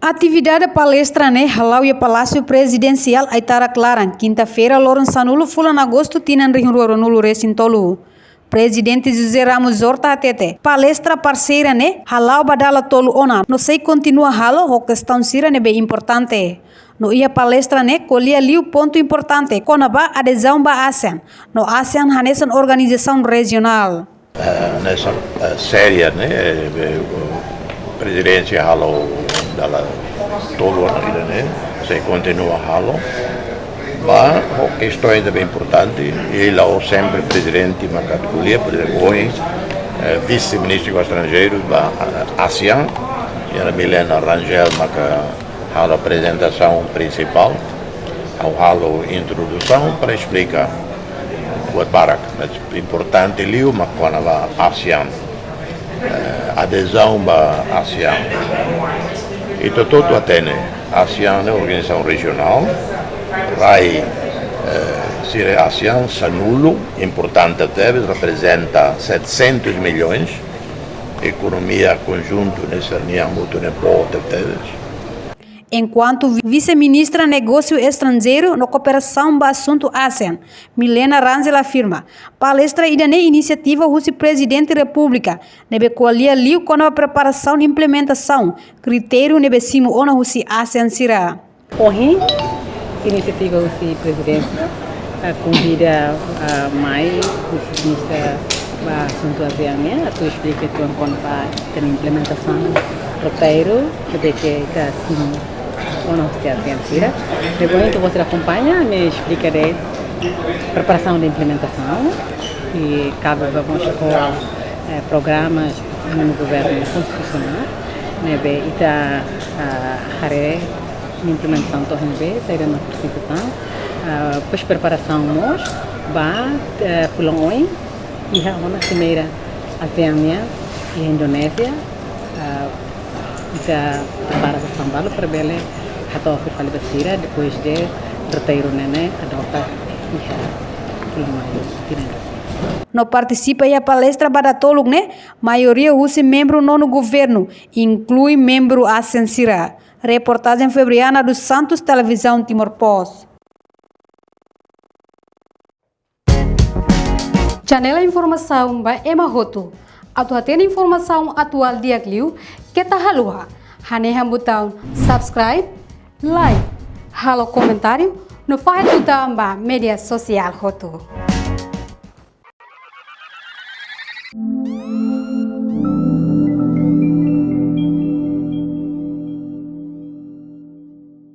Atividade palestra halau e Palácio Presidencial Aitara Claran, quinta-feira, Loren Sanulo, fulan agosto, tinan rinruaro nulo recintolu. Presidente José Ramos Horta atete. Palestra parceira halau badala tolu ona. No sei continua halo, o questão sira bem importante. No ia palestra colia liu ponto importante. Conaba adesão ba ASEAN. No ASEAN hanesan organização regional. Nessa série, presidência halo dalla tolu ona, se continua halo. Ma questões bem importante, ele é sempre presidente da categoria, por exemplo, hoje, vice-ministro dos estrangeiros da ASEAN, a Milena Rangel, a apresentação principal, a introdução para explicar o Barak, mas importante ali, mas quando a ASEAN, adesão à ASEAN, e tudo até, a ASEAN é uma organização regional. Vai ser a ASEAN Sanulo, importante até, representa 700 milhões, economia conjunto nessa linha muito importante até. Enquanto vice-ministra Negócio Estrangeiro na Cooperação para Assunto ASEAN, Milena Rangel afirma, palestra ida na iniciativa do presidente da República, nebe coalia liu com a preparação e implementação, critério nebe simo ona o ASEAN sira. Inisiativa do presidente convida mais vice-ministra para assunto ASEAN, a explica que quando para ter implementação roteiro de que assim ou não se ASEAN. Depois então você acompanha, me explicarei preparação de implementação e cabe vamos com programas no governo constitucional, nebe ita hare implementação do RNB, saída na participação, depois preparação nós, Pulong e a uma cimeira ASEAN e a Indonésia, a preparação bala para bele, a oferta falibasira, depois de roteiro adota e a Pulong. No participa a palestra badatolog maioria usa membro no governo, inclui membro ASEAN sira. Reportagem Febriana dos Santos, Televisão Timor-Post. Janela Informação by Emma Roto. Atuatena informação atual dia Clio, que tá halua. Haneham botão subscribe, like, halo comentário, no faz botão ba mídia social Roto.